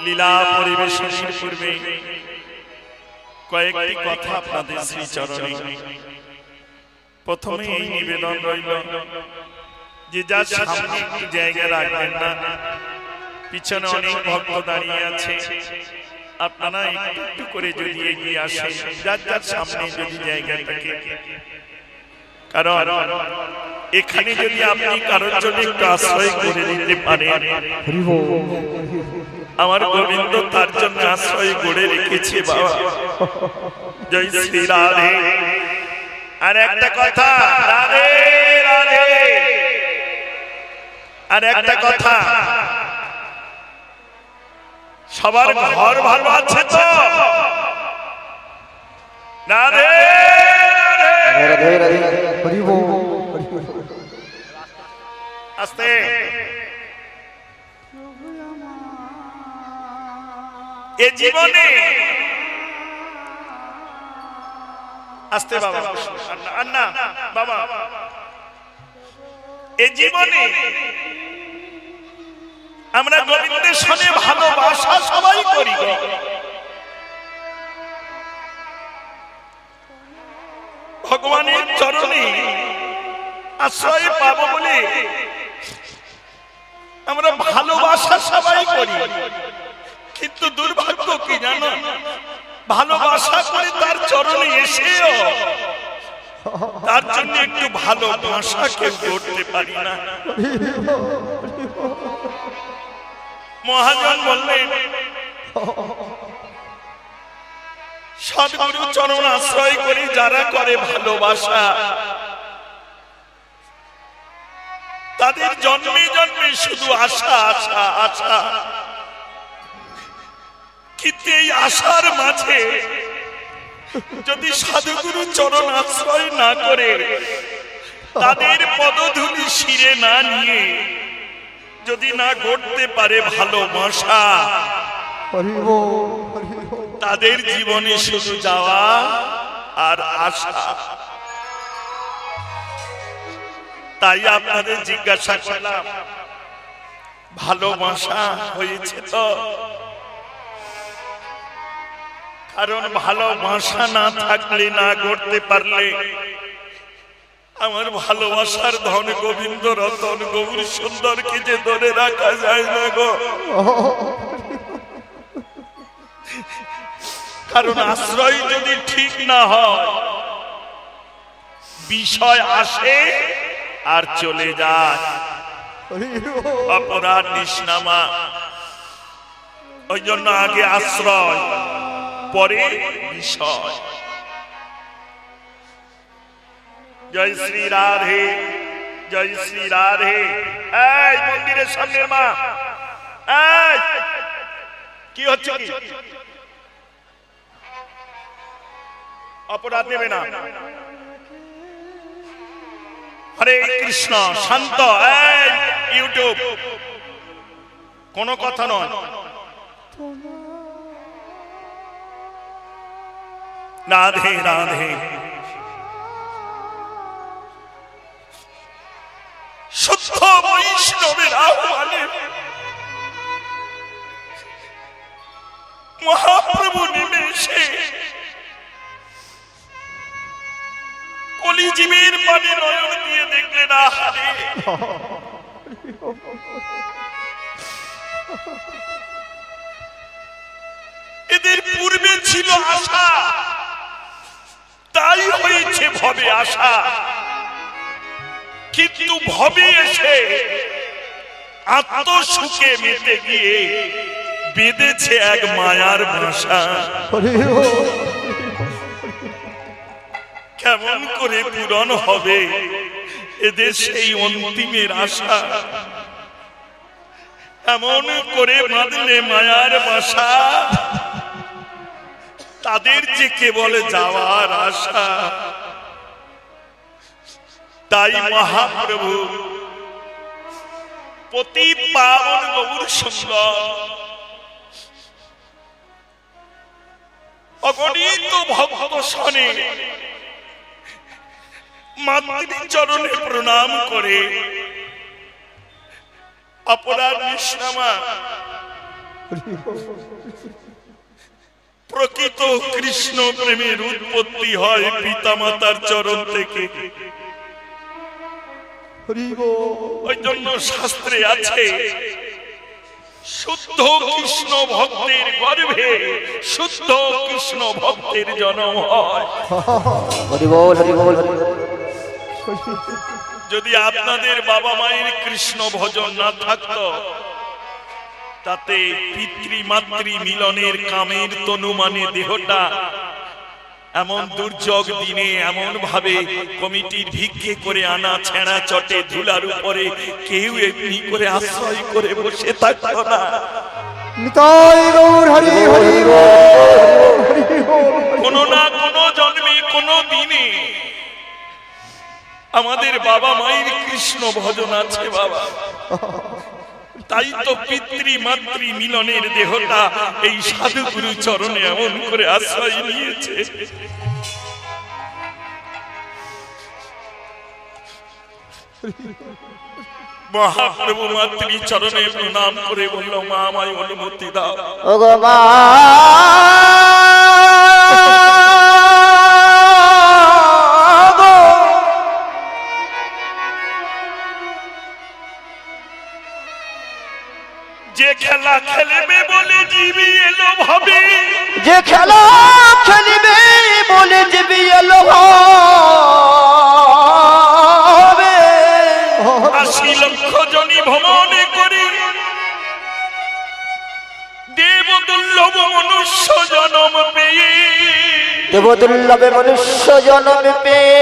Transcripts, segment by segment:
লীলা পরিবেশনের পূর্বে কয়েকটি কথা আপনাদের শ্রীচরণে। প্রথমে এই নিবেদন রইল যে যার সামনে একটু জায়গা রাখবেন না, পিছনে অনেক ভক্ত দাঁড়িয়ে আছে, আপনারা একটু একটু করে যদি এগিয়ে আসেন, যার যার সামনে যদি জায়গা থাকে। কারণ এখানে যদি আপনি কারোর জন্য একটু আশ্রয় করে দিতে পারেন, আমার গোবিন্দ তার জন্য আশ্রয় গড়ে রেখেছে বাবা। জয় শ্রী রাধে। আর একটা কথা, রাধে রাধে। আর একটা কথা, সবার ঘর ভালো আছে তো? রাধে রাধে রাধে। আস্তে এ জীবনে আস্তে বাবা, আন্না বাবা, এ জীবনে আমরা গোবিন্দের সঙ্গে ভালোবাসা সবাই করি। ভগবানের চরণে আশ্রয় পাবো বলে আমরা ভালোবাসা সবাই করি, কিন্তু দুর্ভাগ্য কি জানো, ভালোবাসা করে তার চরণে এসেও তার জন্য একটু ভালোবাসা কেউ করতে পারি না। মহাজন বললেন সদ্গুরু চরণ আশ্রয় করে যারা করে ভালোবাসা, তাদের জন্মে জন্মে শুধু আশা আশা আশা। কিন্তু এই আশার মাঝে যদি সাধুগুরু চরণ আশ্রয় না করে, তাদের পদধূলি শিরে না নিয়ে যদি না গড়তে পারে ভালোবাসা, তাদের জীবনে শুধু যাওয়া আর আশা। তাই আপনাদের জিজ্ঞাসা করলাম, ভালোবাসা হয়েছে তো? কারণ ভালোবাসা না থাকলে, না গড়তে পারলে আমার ভালোবাসার ধন গোবিন্দ রতন গৌর সুন্দরকে যে ধরে রাখা যায় না গো। কারণ আশ্রয় যদি ঠিক না হয়, বিষয় আসে আর চলে যায়, অপরাধ নিষ্নামা। ওই জন্য আগে আশ্রয়, পরে বিষয়। জয় শ্রী রাধে, জয় শ্রী রাধে। এই মন্দিরের সামনে মা, কি হচ্ছে? কি অপরাধ নেবে না? হরে কৃষ্ণ। শান্ত। ইউটিউব কোনো কথা নয়। রাধে রাধে। শুদ্ধ বৈষ্ণবের আহ্বানে মহাপ্রভু নেমে এসে কলিজীবের পানে নয়ন দিয়ে দেখলেন, আহারে এদের পূর্বে ছিল আশা, তাই হয়েছে ভবে আশা। কিন্তু ভবে এসে আত্মসুখে মেতে গিয়ে বেঁধেছে এক মায়ার ভাষা। কেমন করে পূরণ হবে এদের সেই অন্তিমের আশা? এমন করে বাঁধলে মায়ার বাসা, তাদের যে কেবল যাওয়ার আশা। তাই মহাপ্রভু পতি পাবন গৌর সুন্দর অগণিত ভক্ত শনে মাতৃ চরণে প্রণাম করে অপরাধ নিষ্কামা প্রকৃত কৃষ্ণ প্রেমের উৎপত্তি হয় পিতামাতার চরণ থেকে। ওই জন্য শাস্ত্রে আছে শুদ্ধ কৃষ্ণ ভক্তের গর্ভে শুদ্ধ কৃষ্ণ ভক্তের জন্ম হয়। যদি আপনাদের বাবা মায়ের কৃষ্ণ ভজন না থাকতো, তাতে পিতৃমাতৃ মিলনের কামের তনু মানে দেহটা এমন দুর্যোগ দিনে এমন ভাবে কমিটির ভিক্ষে করে আনা ছেঁড়া চটে ধুলার উপরে কেউ এমনি করে আশ্রয় করে বসে থাকতো না। কোনো না কোনো জন্মে কোনো দিনে আমাদের বাবা মায়ের কৃষ্ণ ভজন আছে বাবা। তাই তো পিতৃ মাতৃ মিলনের দেহটা এই সাধুগুরু চরণে এমন করে আশ্রয় নিয়েছে। মহাপ্রভু মাতৃ চরণে প্রণাম করে বলল, মা আমায় অনুমতি দাও। ওগো মা যে খেলা খেলবে বলে জীবী এলো ভাবে, যে খেলা খেলবে বলে জীবী এলো ভাবে, ৮০ লক্ষ জনি ভ্রমণে করি দেবদুর্লভ মনুষ্য জন্ম পেয়ে, দেবদুর্লভ মনুষ্য জন্ম পেয়ে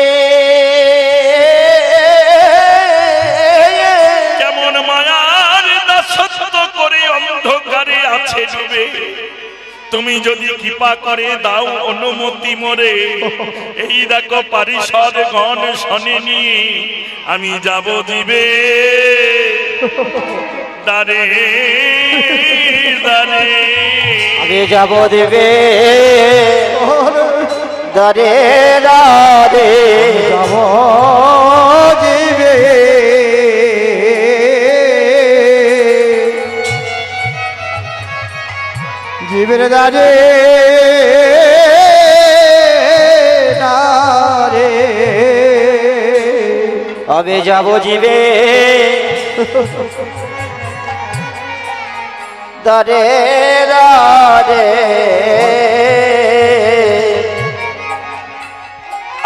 কেমন মায়ার দাসত্ব করে অন্ধকারে আছে ডুবে। তুমি যদি কৃপা করে দাও অনুমতি মোরে, এই দেখো পারিষদ গণ শোনেনি আমি যাব দিবে দারে দারে, আমি যাব দিবে দারে দারে, যাব দিবে জীবের দারে দারে, আমি যাব জীবে দারে দারে,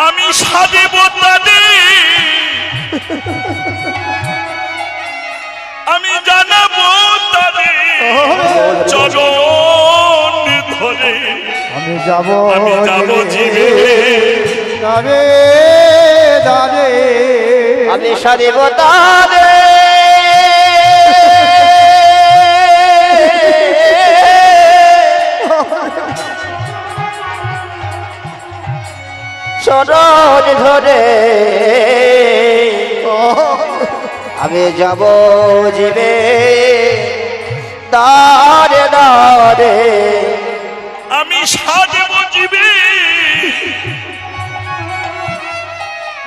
আমি সাদেব তাদের, আমি জানাবো তাদের চরণ ধরে, আমি যাব জীবে দারে দারে, আমি সাদেব তাদের চরণ ধরে, আমি যাব জীবে দারে দারে, আমি সাজব জীবে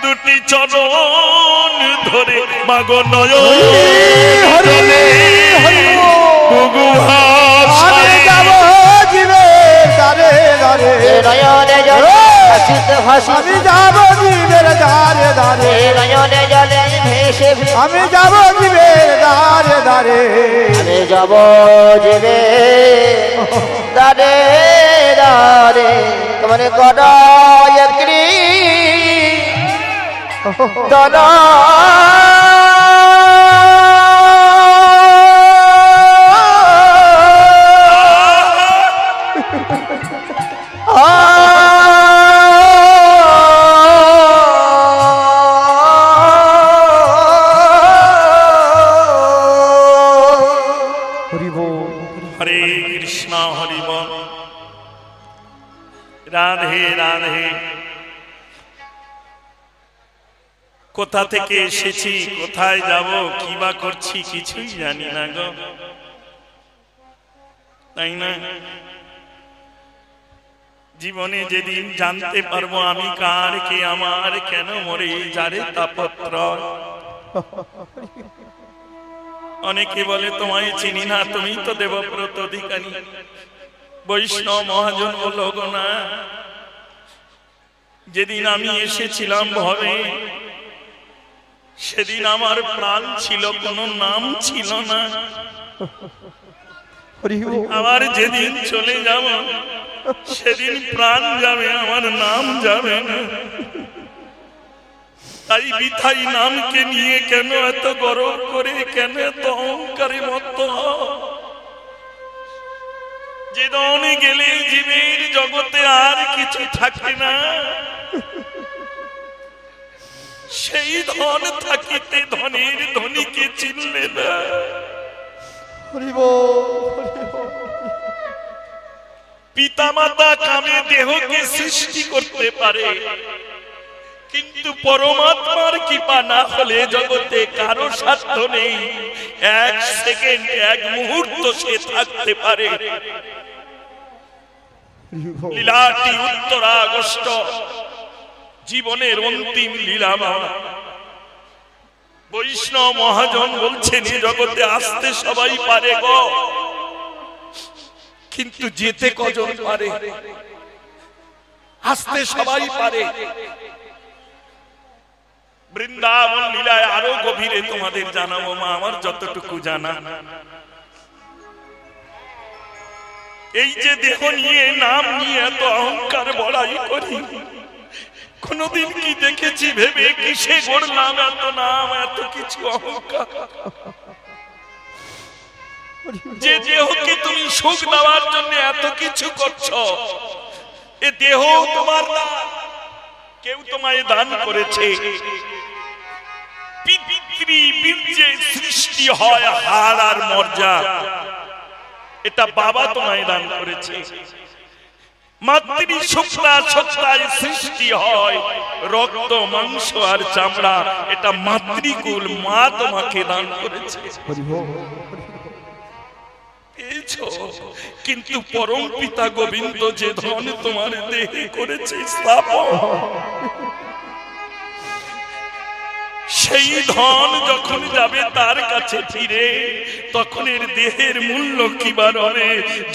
দুটি চরণ ধরে, মাগো নয়ন আমি যাব জীবে দারে দারে, নয়নে জলে আমি যাব জীবের দারে দারে, নয়নে জলে ভেসে আমি যাব জীবের দারে দারে, আমি যাব জীবে দারে দারে, তোমার গড়ায় একটি দলা হরে কৃষ্ণ হরি বল, রাধে রাধে। কোথা থেকে এসেছি, কোথায় যাব, কি বা করছি কিছুই জানি না গো, তাই না? জীবনে যেদিন জানতে পারবো আমি কার, কে আমার, কেন মরে যারে তাপত্র, অনেকে বলে তোমায় চিনি না, তুমি তো দেবব্রত অধিকারী। বৈষ্ণব মহাজন বলল, গো না, যেদিন আমি এসেছিলাম ভবে সেদিন আমার প্রাণ ছিল, কোনো নাম ছিল না। আবার যেদিন চলে যাব সেদিন প্রাণ যাবে, আমার নাম যাবে না। তাই বিথাই নামকে নিয়ে কেন এত গর্ব করে, কেন এত অহংকারে মত্ত? যে ধনে গেলে জীবের জগতে আর কিছু থাকে না, সেই ধন থাকিতে ধনের ধনীকে চিনলে না। পিতা মাতা কামে দেহকে সৃষ্টি করতে পারে, কিন্তু পরমাত্মার কৃপা না হলে জগতে কারো সাধ্য নেই। এক সেকেন্ড, এক মুহূর্ত সে থাকতে পারে। লীলাটি উত্তরা আগস্ট, জীবনের অন্তিম লীলা। বৈষ্ণব মহাজন বলছেন, এই জগতে আসতে সবাই পারে গো, কিন্তু যেতে কজন পারে? আসতে সবাই পারে। বৃন্দাবন লীলায় আরো গভীরে তোমাদের জানাবো মা, আমার যতটুকু জানা। এই যে দেহ নিয়ে, নাম নিয়ে এত অহংকার বড়াই করি, কোনদিন কি দেখেছি ভেবে কিসে গড়লাম এত নাম, এত কিছু অহংকার? যে দেহকে তুমি সুখ দেওয়ার জন্য এত কিছু করছো, এ দেহ তোমার না, কেউ তোমায় দান করেছে। পিতৃবীর্যে সৃষ্টি হয় হাড় আর মর্যা, এটা বাবা তোমায় দান করেছে। মাতৃ শুক্রাশক্তায় সৃষ্টি হয় রক্ত, মাংস আর চামড়া, এটা মাতৃকুল, মা তোমাকে দান করেছে। কিন্তু পরম পিতা গোবিন্দ যে ধন তোমার দেহে করেছে স্থাপন, সেই ধন যখন যাবে তার কাছে ফিরে, তখন এর দেহের মূল্য কি বাড়বে?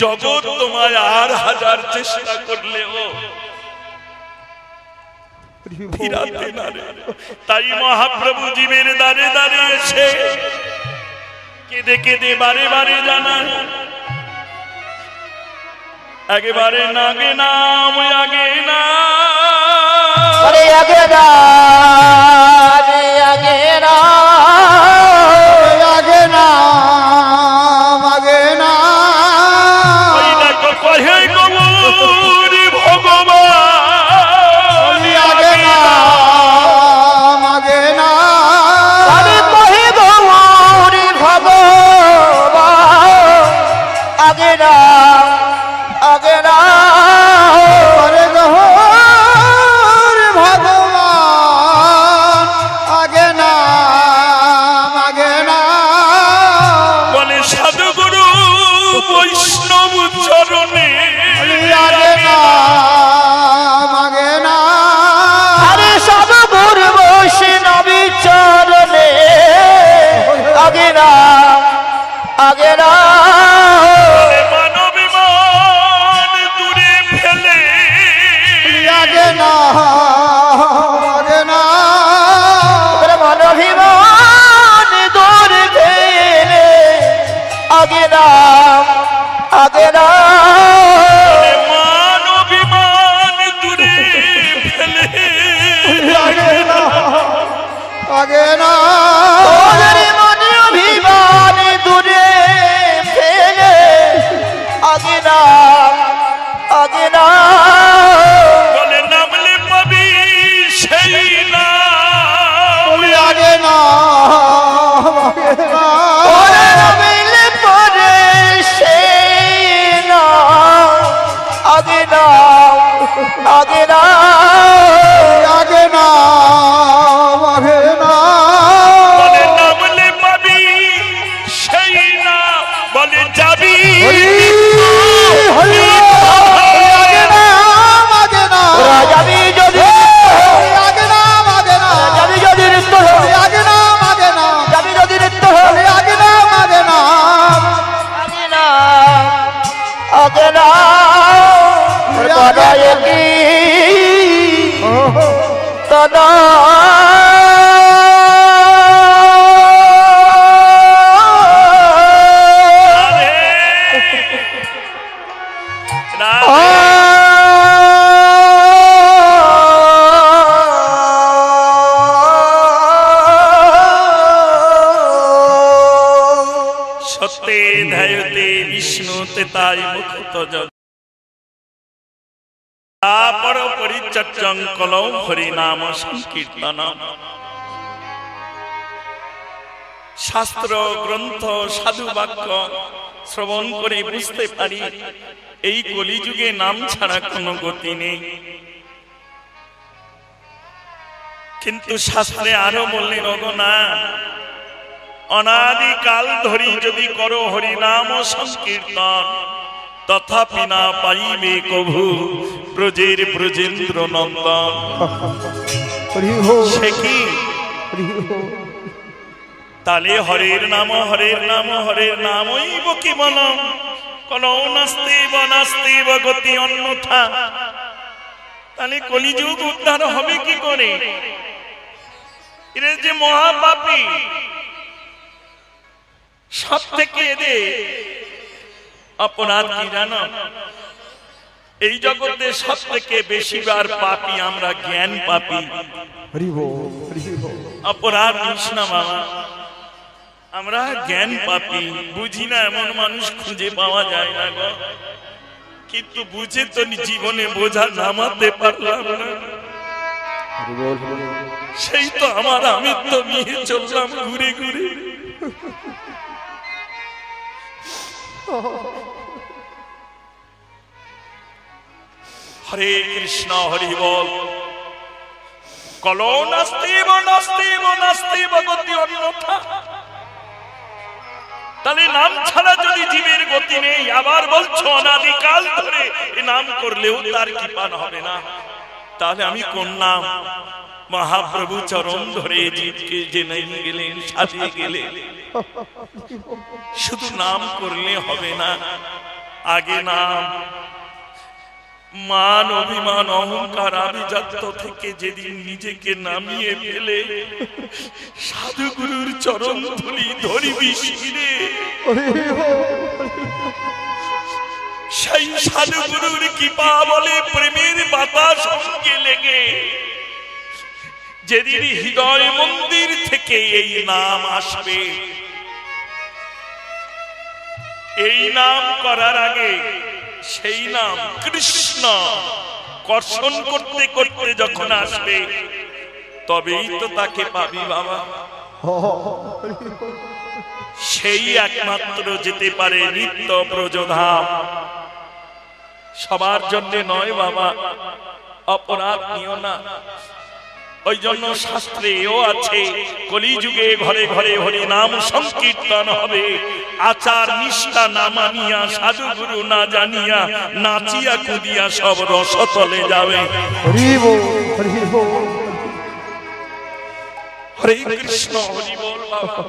জগৎ তোমায় আর হাজার চেষ্টা করলেও ফিরাতে না। তাই মহাপ্রভু জীবের দ্বারে দ্বারে এসে কেঁদে কেঁদে বারে বারে জানান, একেবারে নাগে নাম, আগে না, আরে আগে না, আগে না, আগে না, আগে না। ওই দেখো কহে গৌরী ভগবান, আগে না, আগে না, আরে কহে গৌরী ভগবান, আগে না, আগে না, আরে গৌরী ভগবান, আগে না, আগে না। বলে সাধুগুরু বৈষ্ণব চরণে আগে না, আগে না, আরে সাধুগুরু বৈষ্ণবী চরণে, আগে না, আগে না। মানবিমান দূরে ফেলে, আগে না, আগে না, মানবিমান দূরে ফেলে, আগে না, আগে না, মানবিমান দূরে ফেলে, আগে না, আগে না, মানবিমান দূরে ফেলে, আগে না, আগে না। বলে নামলে পাবি সেই না, আগে না, আগে না, নামলে পরে সেই না, আগে না, আগে না, আগে না, আগে না। বলে নামলে পাবি সেই না, বলে যাবি আগে না, আগে না, যাবি যদি, আগে না, আগে না, যাবি যদি নৃত্য, আগে না, আগে না, যাবি যদি নৃত্য, আগে না, হবে না বড়ায় কি দাদা বিষ্ণুতে তাই মুখত পর পরিচর্যং কলৌ হরিনাম সংকীর্তন। শাস্ত্র গ্রন্থ সাধু বাক্য শ্রবণ করে বুঝতে পারি এই কলিযুগে নাম ছাড়া কোনো গতি নেই। কিন্তু শাস্ত্রে আরো বললেন ওগো না, অনাদিকাল ধরি যদি করো হরিনাম সংকীর্তন তথাপি না পাইবে কভু ব্রজের ব্রজেন্দ্র নন্দন। সে কি তালে হরের নাম হরের নাম হরের নামই বকি বলম কলৌ নাস্তিব নাস্তিব গতি অন্যথা। তাহলে কলিযুগ উদ্ধার হবে কি করে? এরা যে মহাপাপী, সব থেকে এদের অপরাধ কি জানো? এই জগতে সব থেকে বেশিবার পাপী আমরা জ্ঞান পাপী। অপরাধ কৃষ্ণ বাবা, আমরা জ্ঞান পাপী, বুঝি না এমন মানুষ খুঁজে পাওয়া যায় না গো। কিন্তু বুঝে তো জীবনে বোঝা নামাতে পারলাম না। সেই তো আমার আমি তো নিয়ে চললাম ঘুরে ঘুরে। হরে কৃষ্ণ হরি বল। কলৌ নাস্তিব নাস্তিব নাস্তিব গতি অন্যথা। তাহলে নাম ছাড়া যদি জীবের গতি নেই, আবার বলছো অনাদিকাল ধরে নাম করলেও তার কৃপা হবে না, তাহলে আমি কোন নাম? মহাপ্রভু চরণ ধরে জীবকে জেনে গেলেন, সাজিয়ে গেলেন। শুধু নাম করলে হবে না, আগে নাম। মান অভিমান অহংকার আভিজাত্য থেকে যেদিন নিজেকে নামিয়ে ফেলে সাধু গুরুর চরণ ধুলি ধরিবি শিরে, সেই সাধু গুরুর কৃপা বলে প্রেমের বাতাস সঙ্গে লেগে যেদিন হৃদয় মন্দির থেকে এই নাম আসবে, এই নাম করার আগে সেই নাম কৃষ্ণ কর্ষণ করতে করতে যখন আসবে তবেই তো তাকে পাবি বাবা। সেই একমাত্র যেতে পারে নিত্য ব্রজধাম। সবার জন্য নয় বাবা, অপরাধ নিও না। ওই জন্য শাস্ত্রে এও আছে কলিযুগে ঘরে ঘরে হরি নাম সংকীর্তন হবে। আচার নিষ্ঠা না মানিয়া সাধু গুরু না জানিয়া নাচিয়া কুদিয়া সব রসতলে যাবে। হরে কৃষ্ণ হরি বল বাবা।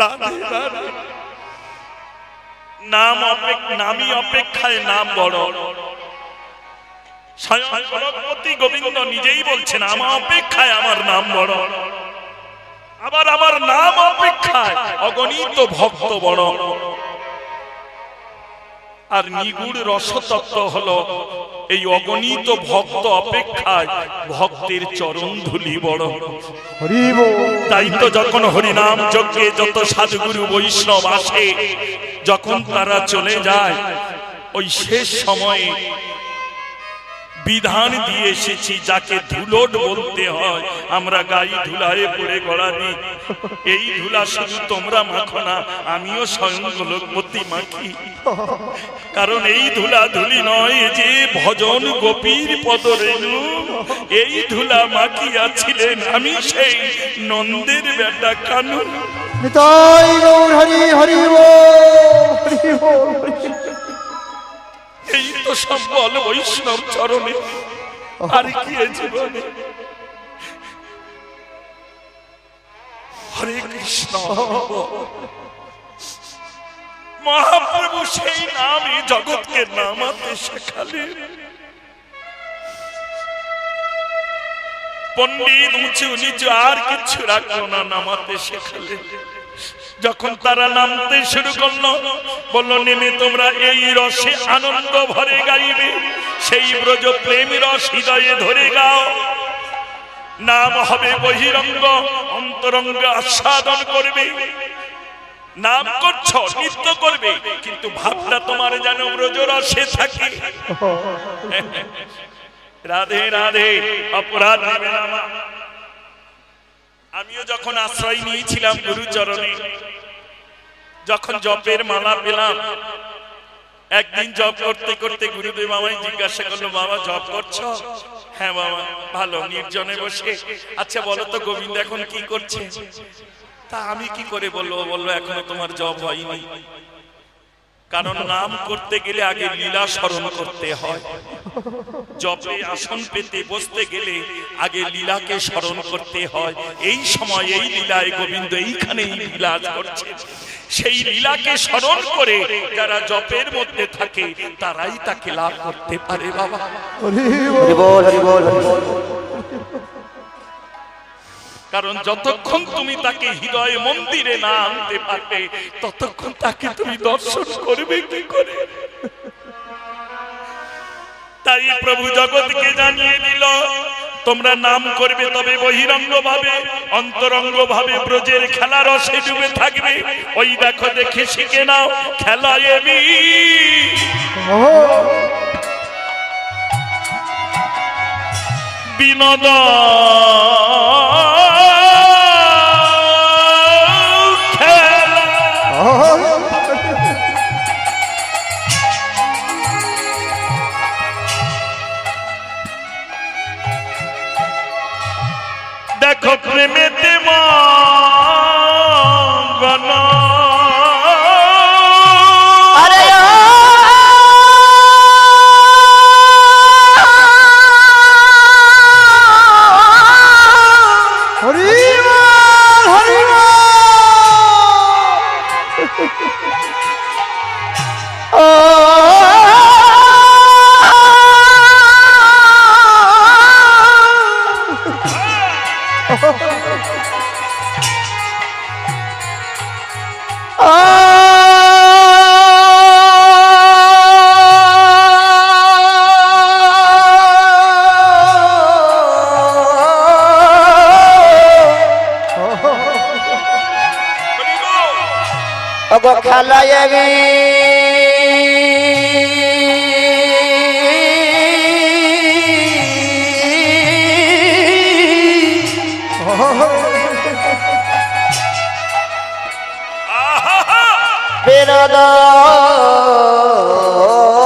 রাধে রাধে। নামই অপেক্ষায় নাম বড়। স্বয়ং জগৎপতি গোবিন্দ নিজেই বলছেন আমার অপেক্ষায় আমার নাম বড়। আবার আমার নাম অপেক্ষায় অগণিত ভক্ত বড়। আর নিগুড় রসতত্ত্ব হলো এই অগণিত ভক্ত অপেক্ষায় ভক্তের চরণ ধুলি বড়। তাই তো যখন হরিনাম যজ্ঞে যত সাধুগুরু বৈষ্ণব আসে, যখন তারা চলে যায়, ওই শেষ সময়ে বিধান দিয়ে এসেছি যাকে ধুলোট বলতে হয়। আমরা গাই ধুলায় পড়ে গড়া দিই। এই ধুলা শুধু তোমরা মাখো না, আমিও স্বয়ং গোলকপতি মাখি। কারণ এই ধুলা ধুলি নয়, যে ভজন গোপীর পদরেণু, এই ধুলা মাখিয়াছিলেন আমি সেই নন্দের বেটা কানু। এই তো সব বল বৈষ্ণব চরণে, আর কি জীবনে। হরে কৃষ্ণ। মহাপ্রভু সেই নামই জগৎকে নামাতে শেখালেন। পণ্ডিত উঁচু নিচু আর কিছু রাখলো না, নামাতে শেখালেন। যখন তারা নামতে শুরু করলো, বললো নেমে তোমরা এই রসে আনন্দ ভরে গাইবে, সেই ব্রজ প্রেম রস হৃদয়ে ধরে গাও। নাম হবে বহিরঙ্গ, অন্তরঙ্গ আস্বাদন করবে। নাম করছো, নৃত্য করবে, কিন্তু ভাবনা তোমার যেন ব্রজ রসে থাকে। রাধে রাধে, অপরাধ নেবে না মা। আমিও যখন আশ্রয় নিয়েছিলাম গুরুচরণে, যখন জপের মালা পেলাম, একদিন জপ করতে করতে গুরুদেব আমায় জিজ্ঞাসা করলো, বাবা জপ করছো? হ্যাঁ বাবা। ভালো, নির্জনে বসে। আচ্ছা বলো তো গোবিন্দ এখন কি করছে? তা আমি কি করে বলবো? বললো এখনো তোমার জপ হয়নি, কারণ নাম করতে গেলে আগে লীলা স্মরণ করতে হয়। জপে আসন পেতে বসতে গেলে আগে লীলাকে স্মরণ করতে হয়। এই সময় এই লীলায় গোবিন্দ এইখানেই লীলা করছে। সেই লীলাকে স্মরণ করে যারা জপের মধ্যে থাকে তারাই তাকে লাভ করতে পারে বাবা। কারণ যতক্ষণ তুমি তাকে হৃদয় মন্দিরে না আনতে পারবে, ততক্ষণ তাকে তুমি দর্শন করবে কি করে? তাই প্রভু জগৎকে জানিয়ে দিল, তোমরা নাম করবে তবে বহিরঙ্গ ভাবে, অন্তরঙ্গ ভাবে ব্রজের খেলা রসে ডুবে থাকবে। ওই দেখো, দেখে শিখে নাও খেলায় বিনোদ দেখো প্রেমেতে মগন। আরে খেলায়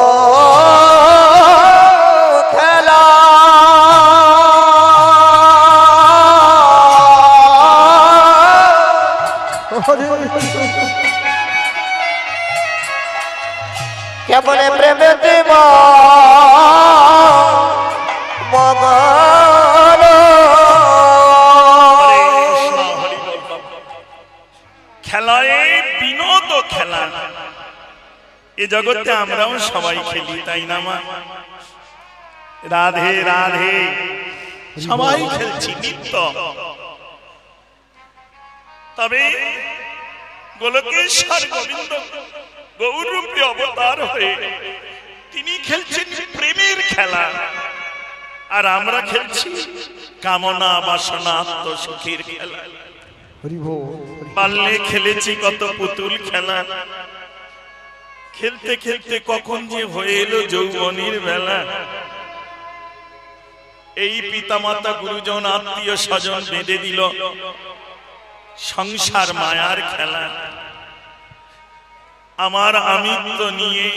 বিনোদ খেলা কেমন প্রেমে দেব মগন। খেলায় বিনোদ খেলা, এ জগতে আমরাও সবাই খেলি, তাই না মা? রাধে রাধে, সবাই খেলছি নিত্য। তবে গোলকেশ্বর গোবিন্দ গৌরূপে অবতার হয়ে তিনি খেলছেন প্রেমের খেলা, আর আমরা খেলছি কামনা বাসনা আত্মসুখের খেলা। পারলে খেলেছি কত পুতুল খেলা, খেলতে খেলতে কখন যে হয়ে এলো যৌবনের বেলা। এই পিতামাতা গুরুজন আত্মীয় স্বজন বেঁধে দিল সংসার মায়ার খেলা। আমার আমিত্ব নিয়ে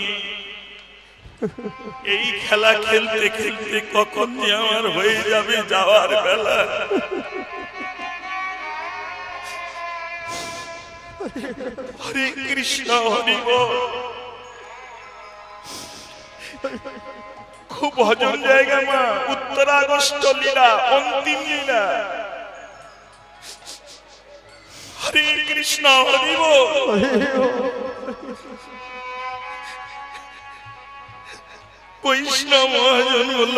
এই খেলা খেলতে খেলতে কখন যে আমার হয়ে যাবে যাওয়ার বেলা। হরে কৃষ্ণ হরি বল। খুব ভজন জায়গা মা, উত্তরাগস্ত লীলা, অন্তিম লীলা। হরে কৃষ্ণ হরি বল। বৈষ্ণব মহাজন বলল,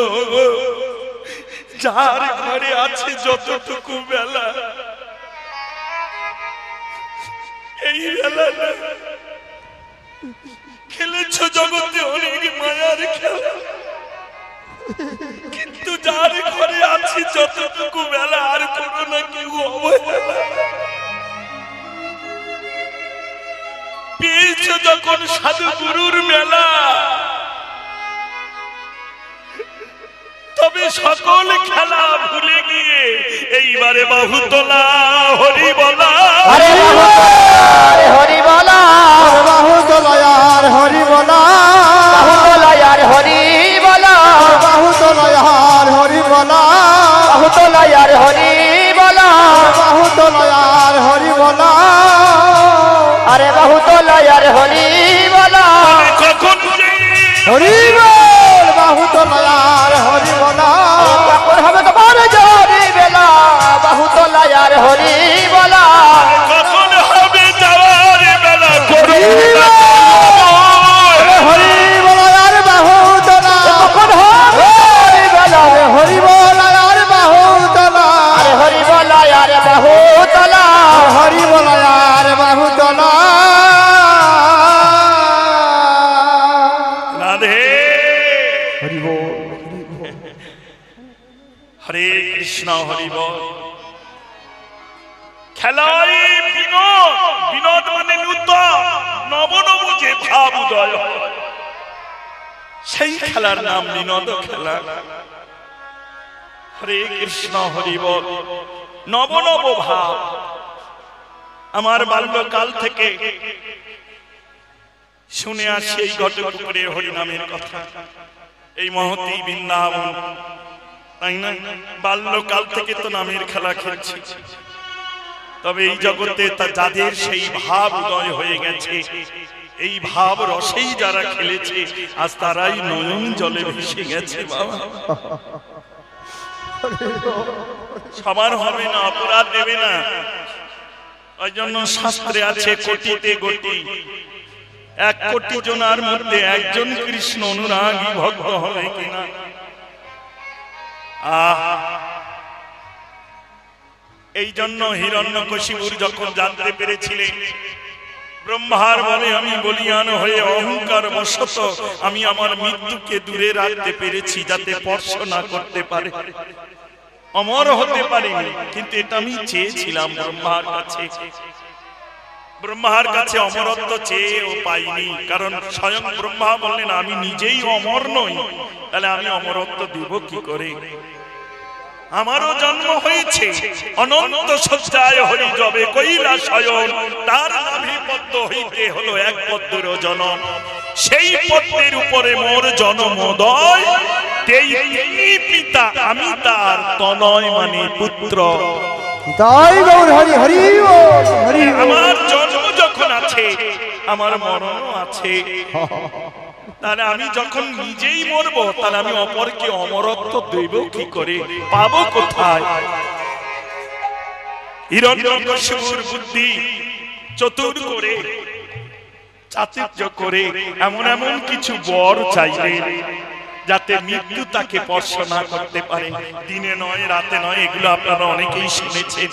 যার ঘরে আছে যতটুকু বেলা, এই বেলা খেলেছ জগতে অনেক মায়ার খেলা, কিন্তু যার ঘরে আছে যতটুকু বেলা আর কোনো না কেউ অবহেলা। পেয়েছ যখন সাধু গুরুর মেলা, তবে সকল খেলা ভুলে গিয়ে এইবারে বাহু তোলা, হরি বলা, হরি বলা, বাহু তোলায়ার হরি বলা, বাহু তোলায়ার হরি বলা, বাহু তোলায়ার হরি বলা, বাহু তোলায়ার হরি বলা, বাহু তোলায়ার হরি বলা, আরে বাহু তোলায়ার হরি বলা, কখন হরি বল, বাহু তোলায়ার হরি বলা, কখন হবে তোমার জরি বেলা, বাহু তোলায়ার হরি বলা, কখন হবে যাওয়ার বেলা, হরি বলায়ার বাহু তোলা, কখন হবে হরি বেলা, হরি বলায়ার বাহু তোলা, আরে হরি বলায়ার বাহু তোলা, হরি বলায়ার বাহু তোলা। রাধে হরি বল, হরে কৃষ্ণ, হরি বল। খেলাই বিনোদ, বিনোদ মানে নূতন, নব নব যে ভাব উদয়, সেই খেলার নাম বিনোদ খেলা। হরে কৃষ্ণ, হরি বল। নব নব ভাব। আমার বাল্যকাল থেকে শুনে আসি এই ঘটপুকুরের হরিনামের কথা, এই মহতী বৃন্দাবন, তাই না? বাল্যকাল থেকে তো নামের খেলা খেলছি, তবে এই জগতে যাদের সেই ভাব উদয় হয়ে গেছে, এই ভাব রসেই যারা খেলেছে, আজ তারাই নয়ন জলে ভেসে গেছে। বাবা, সবার হবে না, অপরাধ দেবে না। ওই জন্য শাস্ত্রে আছে কোটিতে গতি, 1 কোটি জনার মধ্যে একজন কৃষ্ণ অনুরাগী ভক্ত হবে কিনা। এই জন্য হিরণ্যকশিপুর যখন জানতে পেরেছিলেন, ব্রহ্মার বলে আমি বলিয়ান হয়ে অহংকার বশত আমি আমার মৃত্যুকে দূরে রাখতে পেরেছি, যাতে স্পর্শ না করতে পারে, অমর হতে পারিনি। কিন্তু এটা আমি চেয়েছিলাম ব্রহ্মার কাছে, ব্রহ্মার কাছে অমরত্ব চেয়েও পাইনি, কারণ স্বয়ং ব্রহ্মা বললেন আমি নিজেই অমর নই, তাহলে আমি অমরত্ব দেব কি করে? আমারও জন্ম হয়েছে অনন্ত সজ্জায় হরি যবে কইলা শয়ন, তার নাভি পদ্ম হইতে হলো 1 পদ্মের জনম, সেই পদ্মের উপরে মোর জন্মোদয়, তিনি পিতা আমি তার তনয় মানে পুত্র। তাই গৌর হরি হরি বল, হরি বল। আমার জন্ম যখন আছে আমার মরণও আছে, তাহলে আমি যখন নিজেই মরবো, তাহলে আমি অপরকে অমরত্ব দেব কি করে, পাবো কোথায়? হিরণ্যকশিপুর বুদ্ধি চতুর করে, চাতুর্য করে এমন এমন কিছু বর চাইলেন, যাতে মৃত্যু তাকে স্পর্শ না করতে পারে। দিনে নয়, রাতে নয়, এগুলো আপনারা অনেকেই শুনেছেন।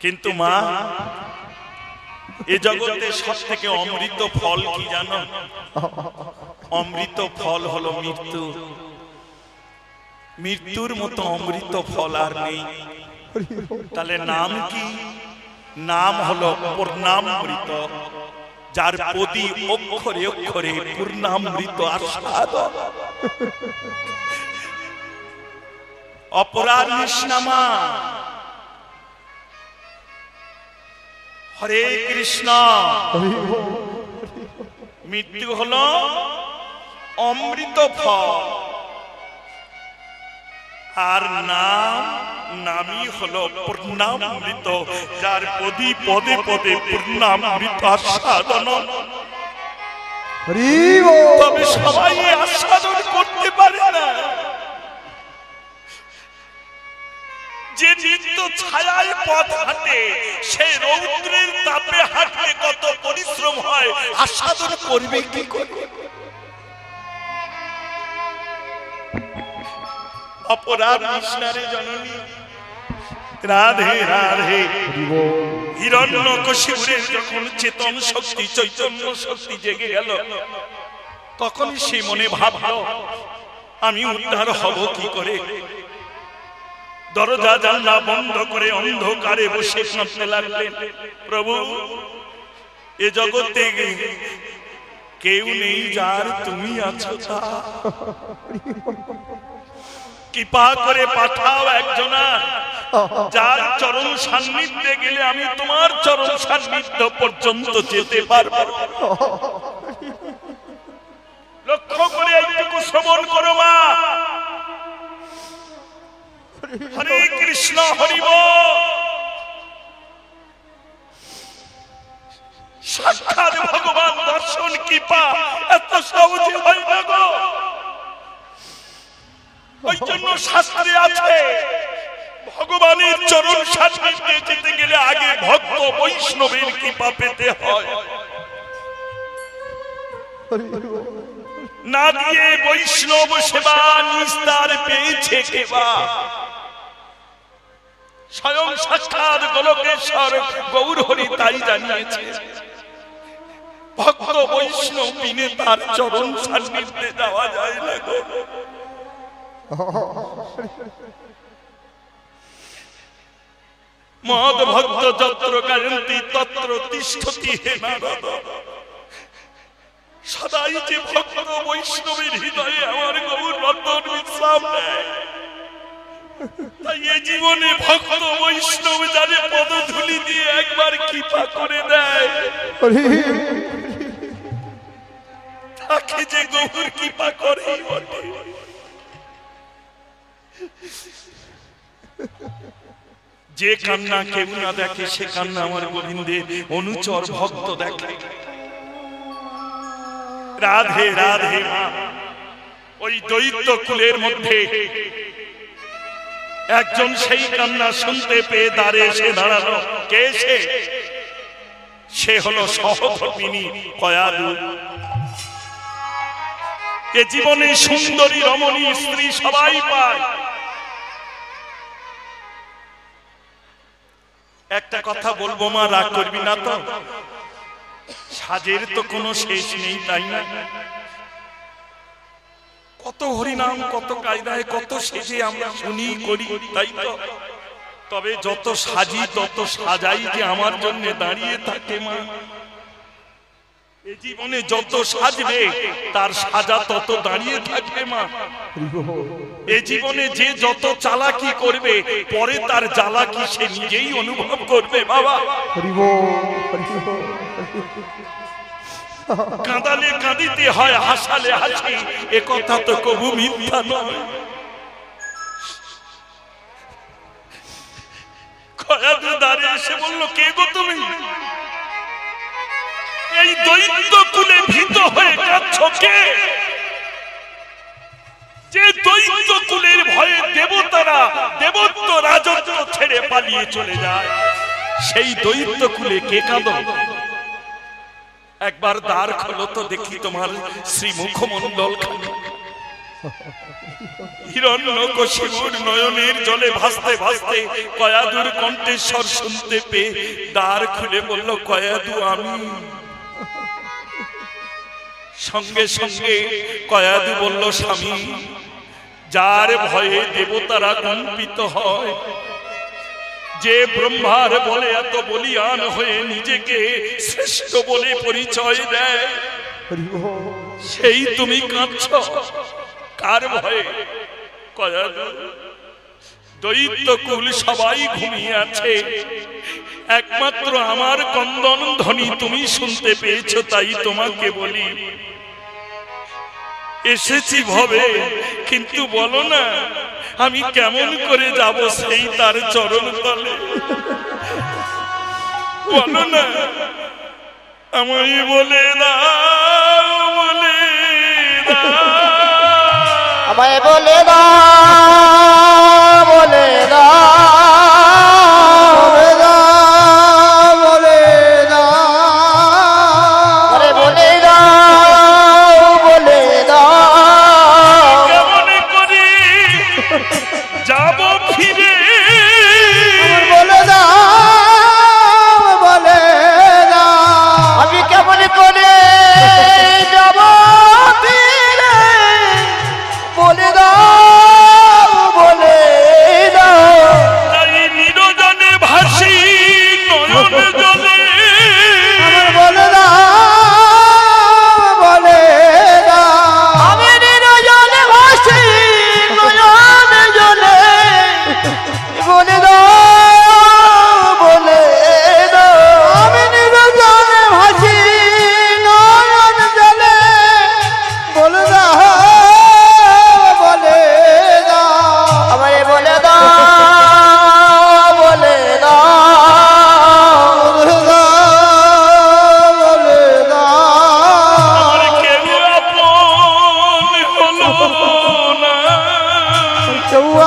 কিন্তু মা, এ জগতে সব থেকে অমৃত ফল কি জানো? অমৃত ফল হলো মৃত্যু। মৃত্যুর মতো অমৃত ফল আর নেই। তাহলে নাম কি? নাম হলো পূর্ণামৃত, যার প্রতি অক্ষরে অক্ষরে পূর্ণামৃত আস্বাদন। অপরাধ নিষ্নামা। হরে কৃষ্ণ। মৃত্যু হলো অমৃত ফল, আর নামই হলো পূর্ণামৃত, যার পদে পদে পদে পূর্ণামৃত আস্বাদন। তবে সবাই আস্বাদন করতে পারে না। যে নিত্য ছায়ায় পথ হাঁটে, সে রৌদ্রের তাপে হাঁটলে কত পরিশ্রম হয়, আস্বাদন করবে কি করে? অপরাধ কৃষ্ণারে জননী রাধে রাধে। হিরণ্যকশিপুরের যখন চেতন শক্তি চৈতন্য শক্তি জেগে গেল, তখন সে মনে ভাবলো আমি উদ্ধার হব কি করে। দরজা জানলা বন্ধ করে অন্ধকারে বসে কাঁদতে লাগলেন, প্রভু এ জগতে কেউ নেই যার তুমি আছো তা, কৃপা করে পাঠাও একজনা যার চরণ সান্নিধ্যে গেলে আমি তোমার চরণ সান্নিধ্য পর্যন্ত যেতে পারবো। লক্ষ্য করে এইটুকু শ্রবণ করো মা। হরে কৃষ্ণ হরি বল। সাক্ষাৎ ভগবান দর্শন কৃপা এত সহজে হয় না গো। ওই জন্য শাস্ত্রে আছে ভগবানের চরণ সান্নিধ্যে যেতে গেলে আগে ভক্ত বৈষ্ণবের কৃপা পেতে হয়। না দিয়ে বৈষ্ণব সেবা নিস্তার পেয়েছে কেবা। স্বয়ং সাক্ষাৎ গোলকেশ্বর গৌর হরি তাই জানিয়েছে, ভক্ত বৈষ্ণব বিনে তার চরণ সান্নিধ্যে যাওয়া যায় না গো। মদ ভক্ত যত্র গায়ন্তি তত্র তিষ্ঠতি হে নারদ। সদাই যে ভক্ত বৈষ্ণবের হৃদয়ে আমার গৌর রতন বিশ্রাম নেয়, তাই এই জীবনে ভক্ত বৈষ্ণব যারে পদধূলি দিয়ে একবার কৃপা করে দেয়, তাকে যে গৌর কৃপা করে বটে। যে কান্না কেউ না দেখে সে কান্না আমার গোবিন্দের অনুচর ভক্ত দেখে। রাধে রাধে মা। ওই দৈত্য কুলের মধ্যে একজন সেই কান্না শুনতে পেয়ে দ্বারে এসে দাঁড়ালো। কে সে? সে হলো সহধর্মিণী কয়াদু। এ জীবনে সুন্দরী রমণী স্ত্রী সবাই পায়। একটা কথা বলবো মা, রাগ করবি না তো? সাজের তো কোনো শেষ নেই, তাই না? কত হরিনাম, কত কায়দায়, কত সেজে আমরা শুনি করি, তাই তো? তবে যত সাজি তত সাজাই যে আমার জন্য দাঁড়িয়ে থাকে মা। এই জীবনে যত সাজবে তার সাজা তত দাঁড়িয়ে থাকবে মা। এই জীবনে যে যত চালাকি করবে পরে তার জ্বালাকি সে নিজেই অনুভব করবে বাবা। কাঁদালে কাঁদিতে হয়, হাসালে হাসি, এ কথা তো কবু মিথ্যা নয়। কয়াদু দাঁড়িয়ে এসে বলল, কে গো তুমি? এই দৈত্য কুলে ভীত হয়ে কাঁদছ কে? যে দৈত্য কুলের ভয়ে দেবতারা দেবত্ব রাজত্ব ছেড়ে পালিয়ে চলে যায়, সেই দৈত্য কুলে কে কাঁদো? একবার দ্বার খোলো তো দেখি তোমার শ্রী মুখমণ্ডল খানি। হিরণ্যকশিপুর নয়নের জলে ভাসতে ভাসতে কয়াদুর কণ্ঠস্বর শুনতে পেয়ে দ্বার খুলে বলল, কয়াদু আমি। সঙ্গে সঙ্গে কয়াদু বলল, স্বামী, যার ভয়ে দেবতারা কম্পিত হয়, যে ব্রহ্মার বলে এত বলিয়ান হয়ে নিজেকে শ্রেষ্ঠ বলে পরিচয় দেয়, সেই তুমি কাঁদছ কার ভয়ে? কয়াদু, দৈত্য কুল সবাই ঘুমিয়ে আছে, একমাত্র আমার কন্দন ধ্বনি তুমি শুনতে পেয়েছো, তাই তোমাকে বলি। এসেছি ভবে, কিন্তু বলো না আমি কেমন করে যাব সেই তার চরণ তলে? বলো না, আমায় বলে দাও, বলে দাও, আমায় বলে দাও, বলে দাও, বলে দাও, বলে দাও, বলে দাও, কেমন করি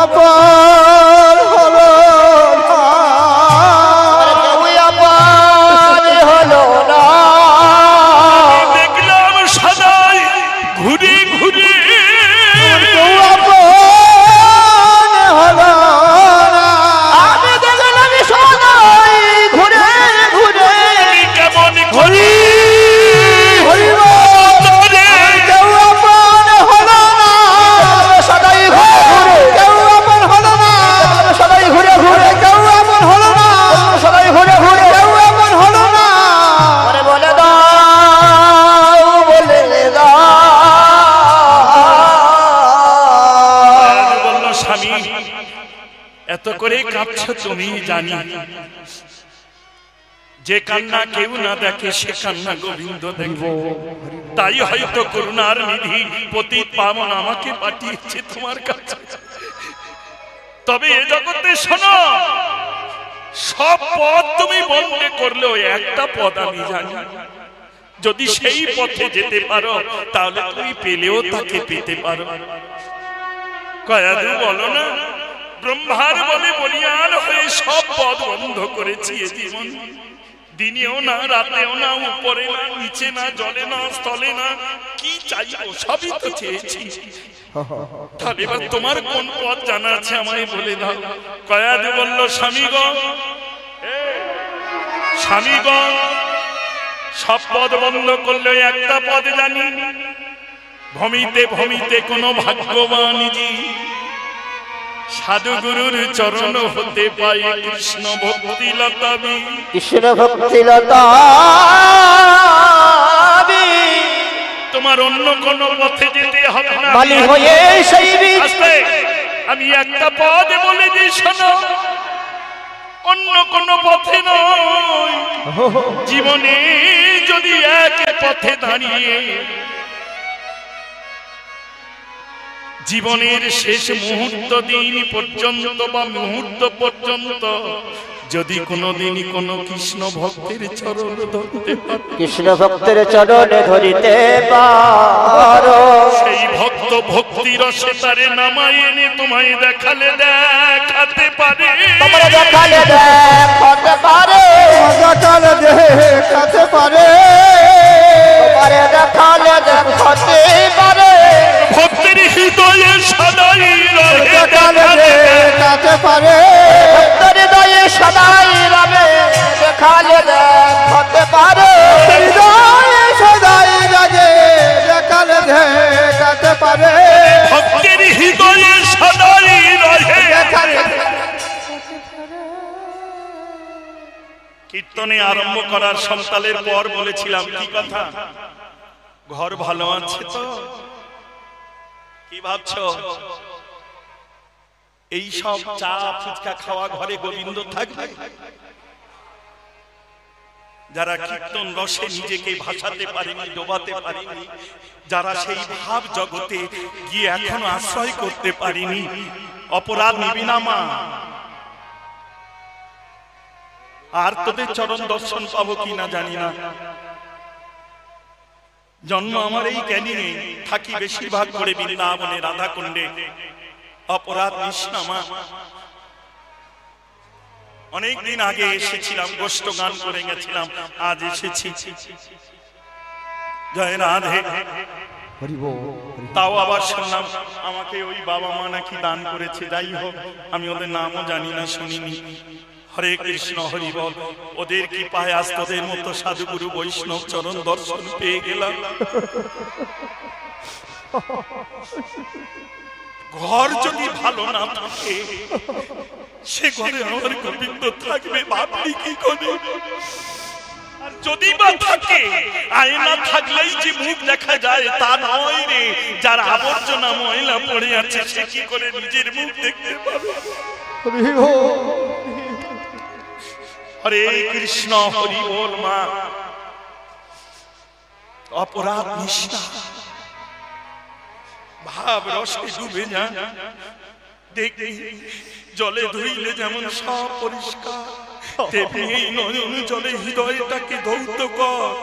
আপন হলো না, কেউ আপন হলো না। দেখলাম সদাই ঘুরে ঘুরে কেউ আপন হলো না, আমি দেখলাম সদাই ঘুরে ঘুরে কেমন হরি হরি কেউ আপন হলো না, সদাই ঘুরে কেউ আপন হলো না, সদাই ঘুরে ঘুরে কেউ আপন হলো না, সদাই ঘুরে ঘুরে কেউ আপন হলো না। বলে দাও বলে দাও। বলল স্বামী এত করে কাঁদছো তুমি জানি, যে কান্না কেউ না দেখে সে কান্না গোবিন্দ দেখে, তাই হয়তো করুণার নিধি পতিত পাবন আমাকে পাঠিয়েছে তোমার কাছে। তবে এ জগতে শোনো, সব পথ তুমি বন্ধ করলেও একটা পথ আমি জানি, যদি সেই পথে যেতে পারো তাহলে তুমি পেলেও তাকে পেতে পারো। কয়াদু বলো না, ব্রহ্মার বলে বলিয়ান হয়ে সব পথ বন্ধ করেছি এ জীবন, দিনেও না রাতেও না, উপরে না নিচে না, জলে না স্থলে না, কি চাইবো সবই তো চেয়েছি। তাহলে এবার তোমার কোন পথ জানা আছে আমায় বলে দাও। কয়াদু বলল স্বামীগণ, স্বামীগণ সব পথ বন্ধ করলে একটা পথ জানি, ভূমিতে ভূমিতে কোন ভাগ্যবান জি সাধু গুরুর চরণ হতে পায় কৃষ্ণ ভক্তি লতাবি, কৃষ্ণ ভক্তি লতা। তোমার অন্য কোন পথে যেতে হবে না, মালি হয়ে সেই আস্তে আমি একটা পথ বলে দিই শোনো, অন্য কোন পথে নয়। জীবনে যদি এক পথে দাঁড়িয়ে জীবনের শেষ মুহূর্ত দিন পর্যন্ত বা মুহূর্ত পর্যন্ত যদি কোনদিনই কোন কৃষ্ণ ভক্তের চরণ ধরতে পারো, কৃষ্ণ ভক্তের চরণে ধরিতে পারো, সেই ভক্ত ভক্তি রসে তারে নামায় এনে তোমায় দেখালে দেখাতে পারে, তোমার দেখালে দেখাতে পারে, দেখালে দেখাতে পারে, তোমার দেখালে দেখাতে পারে, ভক্তের হৃদয়ে সদাই রহে দেখালে দেখাতে পারে, ভক্তের হৃদয়ে সদাই রবে দেখালে দেখাতে পারে, হৃদয়ে সদাই জাগে দেখালে দেখাতে পারে, ভক্তের হৃদয়ে সদাই রহে। কীর্তনে আরম্ভ করার সন্তানের পর বলেছিলাম কি কথা, ঘর ভালো আছে তো? কি ভাবছো এই সব চা ফুচকা খাওয়া ঘরে গোবিন্দ থাকবে? যারা কীর্তন রসে নিজেকে ভাসাতে পারেনি, ডোবাতে পারেনি, যারা সেই ভাব জগতে গিয়ে এখনো আশ্রয় করতে পারেনি, অপরাধ নিবি না মা। আর তোদের চরণ দর্শন পাবো কিনা জানি না। জন্ম আমার এই ক্যানিংয়ে, থাকি বেশিরভাগ করে বৃন্দাবনে রাধা কুণ্ডে। অপরাধ নিস না মা। অনেকদিন আগে এসেছিলাম, গোষ্ঠ গান করে গেছিলাম, আজ এসেছি। জয় রাধে। তাও আবার শুনলাম আমাকে ওই বাবা মা নাকি দান করেছে। যাই হোক, আমি ওদের নামও জানি না, শুনিনি। হরে কৃষ্ণ হরি বল। ওদের কি পায় আজ তোদের মতো সাধুগুরু বৈষ্ণব চরণ দর্শন পেয়ে গেলাম। ঘর যদি ভালো না থাকে, সে ঘরে আমার গোবিন্দ থাকবে ভাবলি কি করে? আর যদি বা থাকে, আয়না থাকলেই যে মুখ দেখা যায় তা নয় রে। যার আবর্জনা ময়লা পড়ে আছে সে কি করে নিজের মুখ দেখতে পাবে? হরে কৃষ্ণ হরি বল মা। অপরাধ নিষ্ঠা ভাব রসে ডুবে যা, দেখি জলে ধুইলে যেমন সব পরিষ্কার, তেমনি এই নয়ন জলে হৃদয়টাকে ধৌত কর।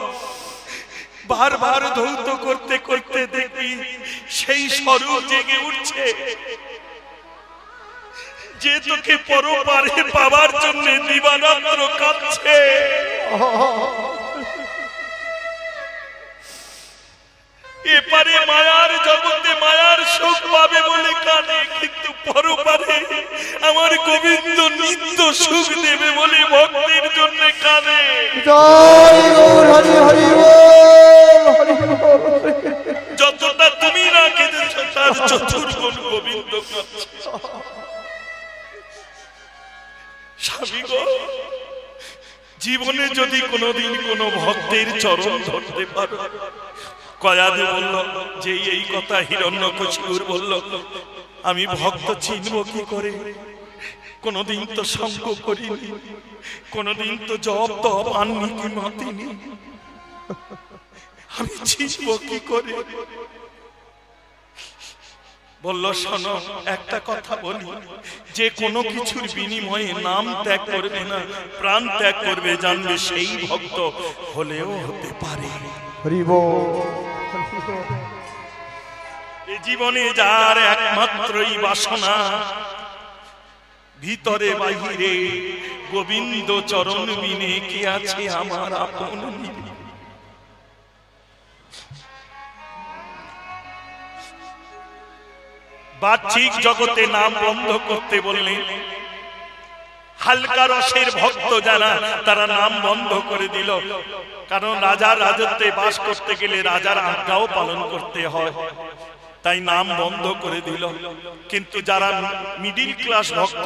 বারবার ধৌত করতে করতে দেখি সেই স্বরূপ জেগে উঠছে। যে তোকে পরপারে পাবার জন্য দিবারাত্র কাঁদছে। এপারে মায়ার জগতে মায়ার সুখ পাবে বলে কাঁদে, কিন্তু পরপারে আমার গোবিন্দ নিত্য সুখ দেবে বলে ভক্তের জন্য কাঁদে। যতটা তুমি না কেঁদেছ তার চতুর্গুণ গোবিন্দ কাঁদছে। স্বামী গো, জীবনে যদি কোনোদিন কোনো ভক্তের চরণ ধরতে পারো, কয়াদি বলল যে এই কথা হিরণ্যকশিপুর বলল, আমি ভক্ত চিনব কি করে? কোনদিন তো সঙ্গ করিনি, কোনদিন তো জপ তপ আননি কি মাতিনি, আমি চিনব কি করে? বলল শোনো, একটা কথা বলি, যে কোনো কিছুর বিনিময়ে নাম ত্যাগ করবে না, প্রাণ ত্যাগ করবে, জানবে সেই ভক্ত হলেও হতে পারে। এ জীবনে যার একমাত্রই বাসনা, ভিতরে বাহিরে গোবিন্দ চরণ বিনে কি আছে আমার আপন। বাহ্যিক জগতে নাম বন্ধ করতে বললেন, হালকা রসের ভক্ত যারা তারা নাম বন্ধ করে দিল, কারণ রাজার রাজত্বে বাস করতে গেলে রাজার আজ্ঞাও পালন করতে হয়, তাই নাম বন্ধ করে দিল। কিন্তু যারা মিডিল ক্লাস ভক্ত,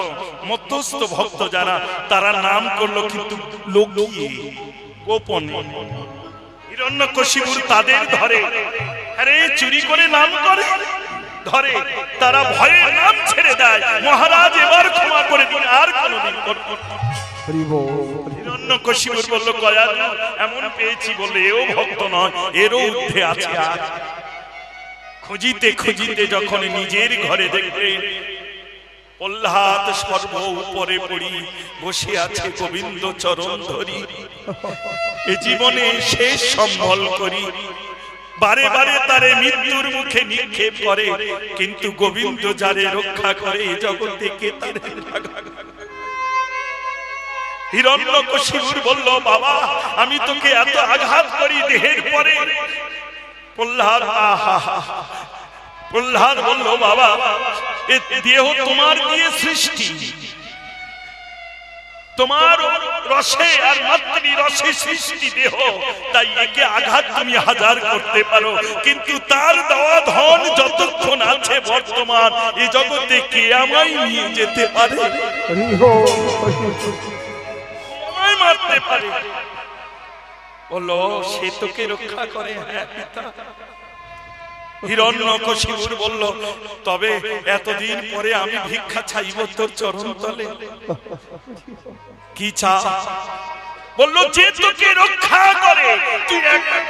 মধ্যস্থ ভক্ত যারা, তারা নাম করলো কিন্তু লুকিয়ে গোপনে। হিরণ্যকশিপুর তাদের ধরে, আরে চুরি করে নাম করে ধরে, তারা ভয়ে নাম ছেড়ে দেয়। মহারাজ এবার ক্ষমা করে দিন, আর কোনদিন করব না। হিরণ্যকশিপুর বলল, কয়াদি এমন পেয়েছি বলে এও ভক্ত নয়, এরও ঊর্ধ্বে আছে। আর খুঁজিতে খুঁজিতে যখন নিজের ঘরে দেখলেন প্রহ্লাদ সর্ব উপরে পড়ি বসে আছে গোবিন্দ চরণ ধরি, এ জীবনে শেষ সম্বল করি, বারে বারে তারে মৃত্যুর মুখে নিক্ষেপ করে, কিন্তু গোবিন্দ যারে রক্ষা করে এ জগতে কে তারে। হিরণ্যকশিপুর বলল, বাবা আমি তোকে এত আঘাত করি দেহের পরে। প্রহ্লাদ বলল, বাবা এ দেহ তোমার দিয়ে সৃষ্টি, তোমার রসে আর মাতৃ রসে সৃষ্টি দেহ, তাই একে আঘাত তুমি হাজার করতে পারো, কিন্তু তার দেওয়া ধন যতক্ষণ আছে বর্তমান এই জগতে কে আমায় নিয়ে যেতে পারে, আমায় মারতে পারে? বলল, সে তোকে রক্ষা করে। হ্যাঁ পিতা। হিরণ্যকশিপুর বলল, তবে এতদিন পরে আমি ভিক্ষা চাইব তোর চরণ তলে। কি চা? বলল, যে তোকে রক্ষা করে তুই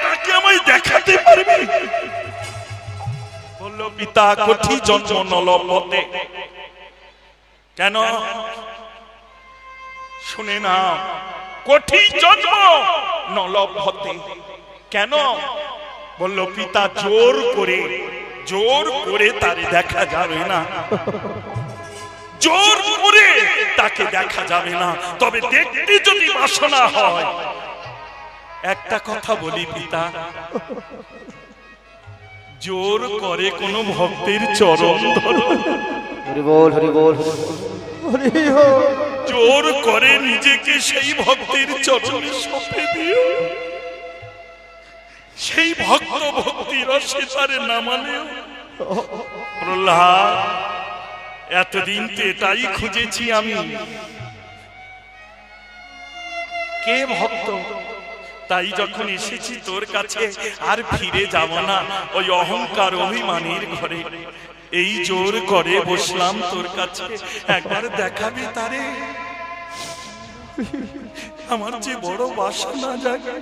তাকে আমায় দেখাতে পারবি? বলল, পিতা কোটি জন্ম নলপতে। কেন? শুনে না, কোটি জন্ম নলপতে কেন? বলল, পিতা জোর করে তারে দেখা যাবে না, জোর করে তাকে দেখা যাবে না, তবে দেখতে যদি বাসনা হয়। একটা কথা বলি পিতা, জোর করে কোন ভক্তের চরণ ধরো, জোর করে নিজেকে সেই ভক্তের চরণে সঁপে দিও, সেই ভক্ত ভক্তি রসে তারে নামালেও। প্রহ্লাদ, এতদিন তো এটাই খুঁজেছি আমি, কে ভক্ত, তাই যখন এসেছি তোর কাছে আর ফিরে যাব না ওই অহংকার অভিমানের ঘরে। এই জোর করে বসলাম তোর কাছে, একবার দেখাবি তারে, আমার যে বড় বাসনা জাগে।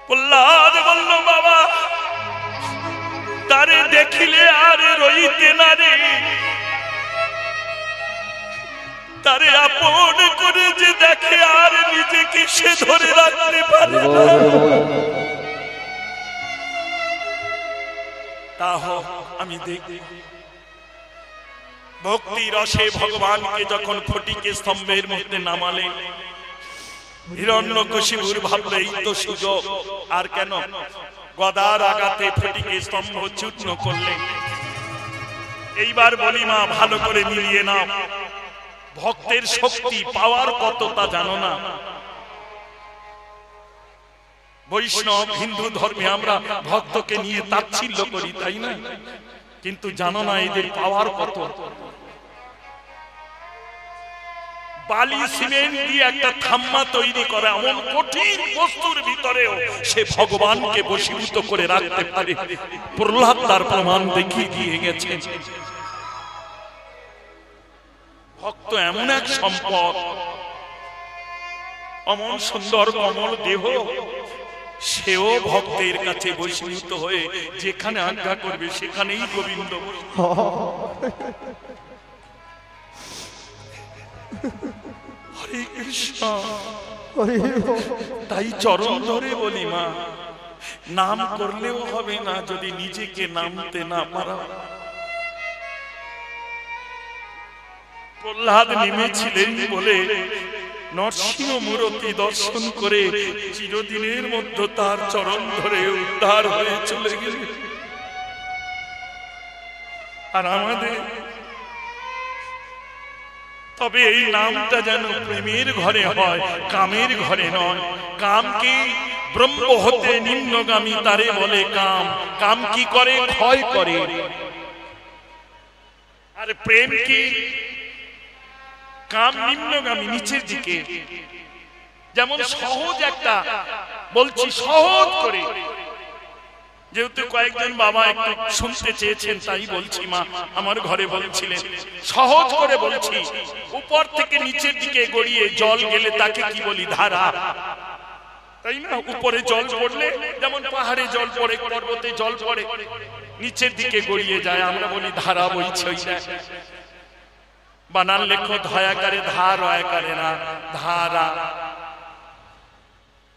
প্রহ্লাদ বলল, বাবা তারে দেখিলে আর রইতে না রে, তারে আপন করে যে দেখে আর নিজেকে সে ধরে রাখতে পারে না। তা হোক, আমি দেখি। ভক্তি রসে ভগবানকে যখন ফটিকে স্তম্ভের মধ্যে নামালে, হিরণ্যকশিপুর ভাবলে এই তো সুযোগ, আর কেন গদার আঘাতে ফটিকে স্তম্ভ চূর্ণ করলে। এইবার বলি মা, ভালো করে মিলিয়ে নাও, ভক্তের শক্তি পাওয়ার কত তা জানো না? বৈষ্ণব হিন্দু ধর্মে আমরা ভক্তকে নিয়ে তাচ্ছিল্য করি, তাই না? কিন্তু জানো না এদের পাওয়ার কত? বালি সিমেন্ট দিয়ে একটা থাম্মা তৈরি করে, এমন কঠিন বস্তুর ভিতরেও সে ভগবানকে বশীভূত করে রাখতে পারে। প্রহ্লাদ তার প্রমাণ দেখিয়ে দিয়ে গেছে। ভক্ত এমন এক সম্পদ, অমন সুন্দর কমল দেহ, সেও ভক্তের কাছে বশীভূত হয়ে যেখানে আজ্ঞা করবে সেখানেই গোবিন্দ। হরে কৃষ্ণ। তাই চরণ ধরে বলি মা, নাম করলেও হবে না যদি নিজেকে নামতে না পারা। প্রহ্লাদ নেমেছিলেন বলে নরসিংহ মূর্তি দর্শন করে চিরদিনের মধ্যে তার চরণ ধরে উদ্ধার হয়ে চলে গেল। আর আমাদের তবে এই নামটা যেন প্রেমের ঘরে হয়, কামের ঘরে নয়। কাম কি? ব্রহ্ম হতে নিম্নগামী তারে বলে কাম। কাম কি করে? ক্ষয় করে। আর প্রেম কি? কাম নিম্নগামী, নিচের দিকে। যেমন সহজ একটা বলছি, সহজ করে, যেহেতু কয়েকজন বাবা একটু শুনতে চেয়েছেন তাই বলছি মা, আমার ঘরে বলছিলেন, সহজ করে বলছি। উপর থেকে নিচের দিকে গড়িয়ে জল গেলে তাকে কি বলি? ধারা, তাই না? উপরে জল পড়লে যেমন পাহাড়ে জল পড়ে, পর্বতে জল পড়ে, নিচের দিকে গড়িয়ে যায়, আমরা বলি ধারা বইছে। বানান লেখো, ধয়াকারে ধার, অয়াকারে না, ধারা।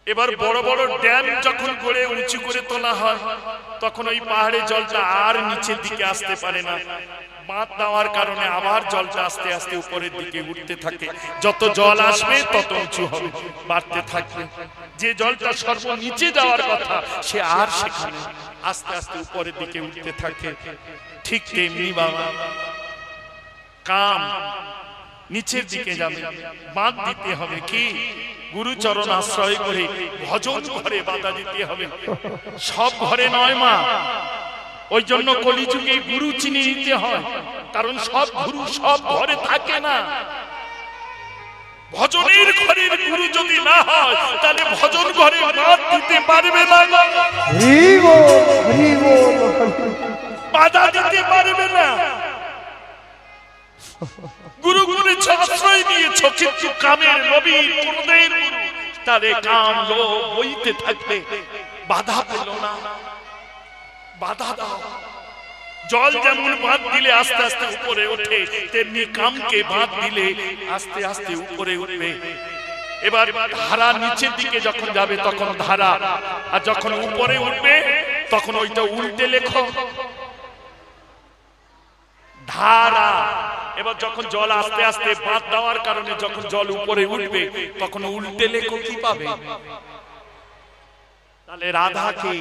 এবার বড় বড় ড্যাম যখন গড়ে উঁচু করে তোলা হয়, তখন ওই পাহাড়ে জলটা আর নিচের দিকে আসতে পারে না। বাঁধ দেওয়ার কারণে আবার জলটা আস্তে আস্তে উপরের দিকে উঠতে থাকে। যত জল আসবে তত উঁচু হবে, বাড়তে থাকবে। যে জলটা সর্বনিচে যাওয়ার কথা, সে আর সেখানে আস্তে আস্তে উপরের দিকে উঠতে থাকে। ঠিক তেমনি বাবা, কাম নিচের দিকে যাবে, বাঁধ দিতে হবে কি? গুরুচরণ আশ্রয় করে ভজন ঘরে বাধা দিতে হবে। সব ঘরে নয় মা, ওই জন্য কলিযুগে গুরু চিনে নিতে হয়, কারণ সব গুরু সব ঘরে থাকে না। ভজনের ঘরের গুরু যদি না হয়, তাহলে ভজন ঘরে বাধা দিতে পারবে না, বাধা দিতে পারবে না। গুরু গুরুর আশ্রয় নিয়েছ, কিন্তু কামের লোভী ক্রোধের গুরু, তারে কাম লোভ বইতে থাকবে, বাধা পেল না। বাধা দাও। জল যেমন বাঁধ দিলে আস্তে আস্তে উপরে ওঠে, তেমনি কামকে বাঁধ দিলে আস্তে আস্তে উপরে উঠবে। এবার ধারা নিচের দিকে যখন যাবে তখন ধারা, আর যখন উপরে উঠবে তখন ওইটা উল্টে লেখো ধারা। এবার যখন জল আস্তে আস্তে বাঁধ দেওয়ার কারণে যখন জল উপরে উঠবে তখন উল্টে লেখো কি পাবে? তাহলে রাধাকে